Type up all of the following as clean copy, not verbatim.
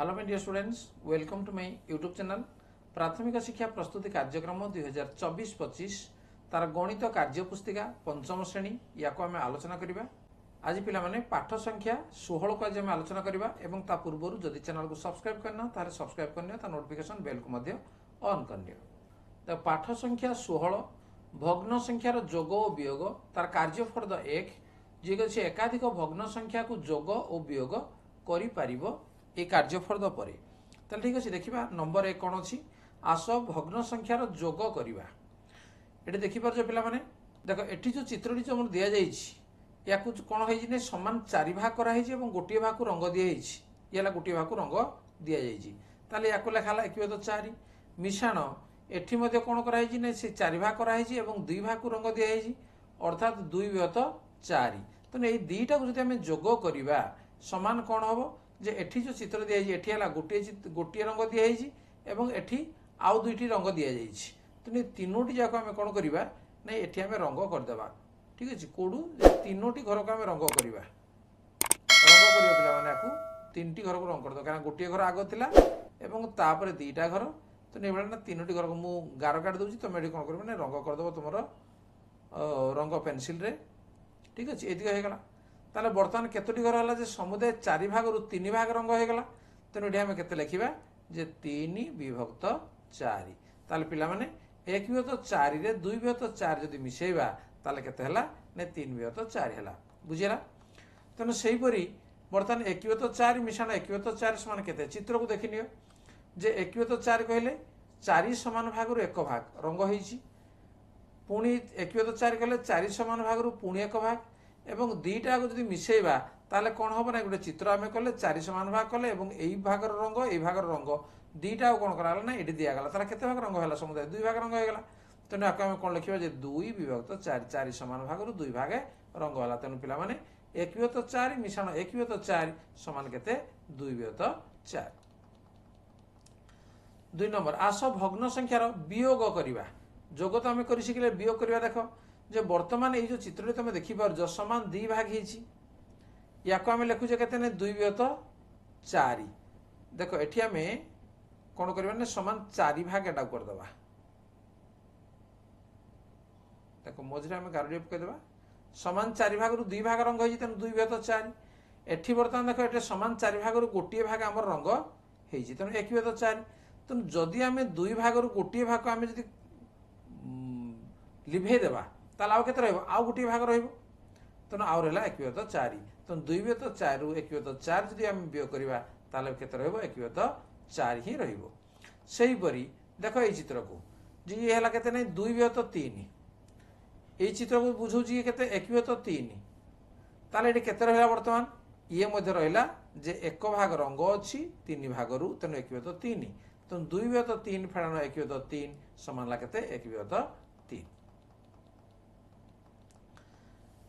Hello my dear students, welcome to my YouTube channel प्राथमिक शिक्षा प्रस्तुति कार्यक्रम 2024-25 तार गणित कार्यपुस्तिका पंचम श्रेणी या आम आलोचना करवा। आज पिलामाने पाठ संख्या 16 को आज आम आलोचना करवा एवं ता पूर्व जदि चैनल को सब्सक्राइब करना तारे सब्सक्राइब करनी ता नोटिफिकेशन बेल को मध्य ऑन करनी। तो पाठ संख्या 16 भग्न संख्यार जोग और वियोग तार कार्यफर्द 1 जी एकाधिक भग्न संख्या को जोग और वियोग कर ये कार्यफर्द पर ठीक अच्छे देखा नंबर 1 कौन अच्छी आस भग्न संख्यार जोग करवा। ये देखिपार पे देख ये जो चित्रटी जो दि जाए कौन है सामान 4 भाग कराई गोटे भाग को रंग दिखाई गोटे भाग को रंग दि जाए या लेखा एक 4 मिशाण एटी कौन कराई से 4 भाग कराई 2 भाग को रंग दिखाई अर्थात 2/4 तो ये दुईटा को जब जोग करवा सामान कौन हम जे एठी जो चित्र दिखाई एठी है गोटे रंग दिखाई एवं एठी आउ दुईटी रंग दि जाए तो तीनोटी जाक आम कौन करवा ना एठी आम रंग करदे ठीक अच्छे कौटू तीनोटी घर को आम रंग करवा पे तीन घर को रंग करदे क्या गोटे घर आग तापर 2टा घर तो ये ना तीनोटी घर को मुझे गार काट दूसरी तुम ये कौन कर रंग करदेव तुम रंग पेनसिल रे ठीक अच्छे ये होगा। ताले बर्तमान केतोटी घर है समुदाय 4 भाग 3 भाग रंग होगा तेणु ये आम के लिखा जे 3/4 ताले पिला माने 1/4 रे 2/4 जदि मिसेबा ताले केते हला ने 3/4 हला बुझिला। तेणु से बर्तमान 1/4 मिशाण 1/4 समान केते चित्र को देखिनियो जे 1/4 कहले 4 समान भाग 1 भाग रंग होईची पुणी 1/4 कहले 4 समान भाग पुणी 1 भाग एवं 2टा को जब मिसेबा ताले कौन हम ना गोटे चित्र आम कले 4 समान भाग कले यही भागर रंग यही भागर रंग 2टा कौन कराला ना ये दिगला तार केते भाग रंग है समुदाय 2 भाग रंग होगा तेणु आम कौन लिखा 2/4 4 समान भाग 2 भाग रंग है तेणु पिला माने 1/4 मिशाण 1/4 समान केते 2/4। 2 नंबर आस भग्न संख्यार वियोग करवा जोग तो आम कर शिखिले वियोग करवा देख जे वर्तमान ये जो चित्र तुम देखिपार समान 2 भाग या आम लिखुचे के 2/4 देख ये आम कौन करवा समान 4 भाग एटा करदे देख मझे आम गार पकईदे समान 4 भाग 2 भाग रंग हो 2/4 एटी बर्तमान देख ये समान 4 भाग गोटे भाग आम रंग हो तेणु 1/4 तेणु जदि आम 2 भाग गोटे भाग आम जी लिभेदेवा ताल आउ केते आउ गोटे भाग तेणु आउ रहा 1/4 तेणु 2/4 रु 1/4 जदि आम वियोग करवा ताल केते 1/4 ही रहीपरी देख ये चित्र को जी ये है केते नहीं 2/3 ये चित्र को बुझाऊँ ये केते 1/3 ताल ये केते रहा बर्तमान ये मध्य रहा जे 1 भाग रंग अच्छी 3 भाग रु तेणु 1/3 तेणु 2/3 फेड़ाण 1/3 समान केते 1/3।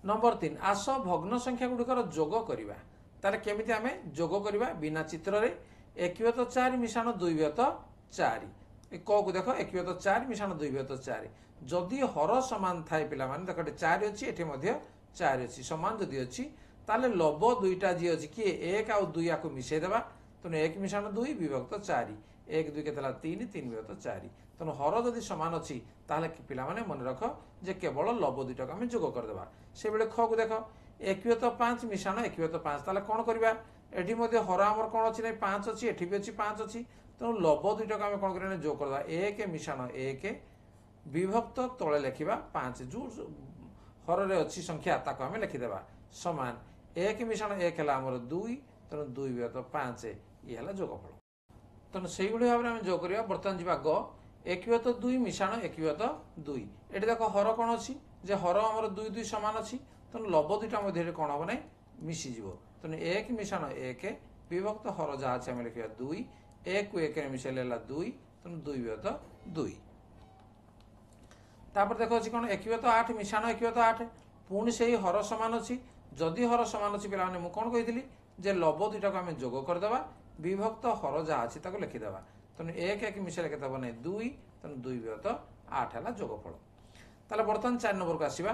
नंबर 3 आस भग्न संख्या गुड़िकर जोग करवा तार केमिति आमे जोग करवा बिना चित्र रे 1/4 मिशाण 2/4 क को देख 1/4 मिशाण 2/4 जदि हर समान थाए पिला माने देख 4 अच्छी एठी मध्य 4 अच्छी समान जदि अच्छी ताले लब 2टा जी अच्छी किए 1 आउ 2 या मिसई देबा तेणु 1 मिशाण 2 विभक्त 4 1 2 केतला 3 3/4 तेणु हर जदि सामान अच्छी ताले पिला माने मन रख जे केवल लब 2टा को आम जोग करदेबा से बेले ख को देख 1/5 मिशाण 1/5 ताले कौन करवा एठी मध्य हर आमर कौन अच्छी ना 5 अच्छी एठी भी अच्छी 5 अच्छी तेणु लब 2टा को आम कौन करवा जोग करदेबा 1 मिशाण 1 विभक्त तले लिखा 5 जो हर रे अच्छी संख्या ताको आम लिखिदेबा समान 1 मिशाण 1 है आमर 2 तेणु 2/5 ये है जोगफल तेणु से भाव में आम जोग करवा। बर्तमान जी ग 1/2 मिशाण 1/2 ये देख हर कौन अच्छी जे हर आमर 2 2 सामान अच्छी तेणु लब 2टा मध्य कौन हम ना मिसीज तेणु 1 मिशाण 1 विभक्त हर जहाँ अच्छे आम लिखा 2 1 को 1 मिसाइले 2 तेणु 2/2 तापर देख अच्छी कौन 1/8 मिशाण 1/8 पुणी से हर सामान अच्छी जदि हर सामान अच्छी पे मुझे कौन कही जे लब 2टा को आम जोग करदे विभक्त हर जहाँ अच्छी लिखिदेबा तेणु 1 1 मिसाइले के हम ना 2 तेणु 2/8 है जोगफल। ताले बर्तमान 4 नंबर को आसवा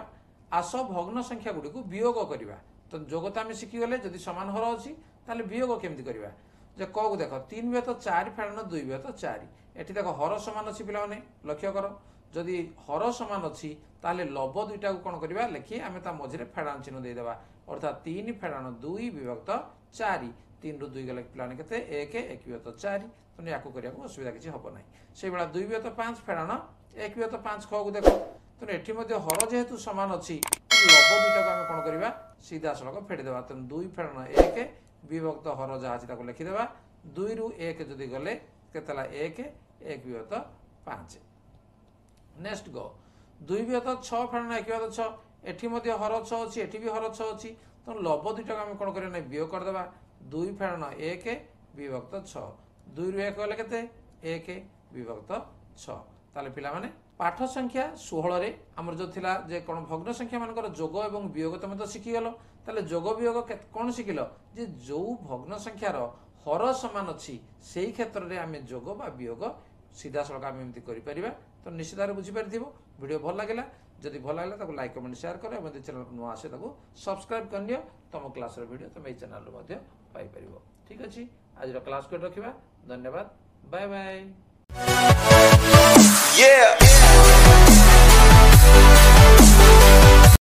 आस भग्न संख्या गुड़ी को वियोग करवा तो जोग तो आम शिखीगले जदि सामान हर अच्छी वियोग केमती करवा जे क को देख 3 विहत 4 फेड़ाण 2 विहत 4 एटी देख हर समान अच्छी पे लक्ष्य कर जदि हर समान अच्छी ताले लब दुईटा को कौन करवा लिखी आम मझे फेड़ाण चिन्ह देदेबा अर्थात 3 फेड़ाण 2 विभक्त 4 3 रु 2 गले पे के 1 1 विहत 4 तेनाली या असुविधा किसी हम ना से भाया 2 विहत 5 फेड़ाण 1 विहत 5 ख को देख तेणु एटी हर जेहेतु सामान अच्छी लब दुईटा को आम कौन करवा सीधा सड़क फेड़देवा तेणु 2 फेड़ाण 1 विभक्त हर जहाँ अच्छी लिखिदेवा 2 रु 1 जदि गले के 1 1 विहत 5 नेक्स्ट गो 2 विहत 6 फेड़ाण 1 विहत 6 एटी हर 6 अच्छी एटी भी हर 6 अच्छी तेणु लब दुईटा को आम कौन करना वियोग करदेवा 2 फेड़ाण 1 विभक्त 6 2 रु 1 गले के 1 विभक्त 6 ताले पिला माने पाठ संख्या 16 रे हमर जो थिला जे कोन भग्न संख्या मानकर जोग एवं वियोग तमे तो शिखि गेलो ताले जोग वियोग कोन शिखिलो जे जो भग्न संख्यार हर समान अछि सेही क्षेत्र रे आमे जोग बा वियोग सीधा सड़क आम एमती करिपरिबा तो निश्चित भाव बुझी पारिथिबो वीडियो भल लागिला जदि भल लागिला ताको लाइक कमेंट शेयर करो एवं चैनल को नुआ आसे ताको सब्सक्राइब कर लियो तम क्लास रो वीडियो तमे ए चैनल रो मध्ये पाई परिबो ठीक अछि आज रो क्लास को रखिबा धन्यवाद बाय बाय। Yeah.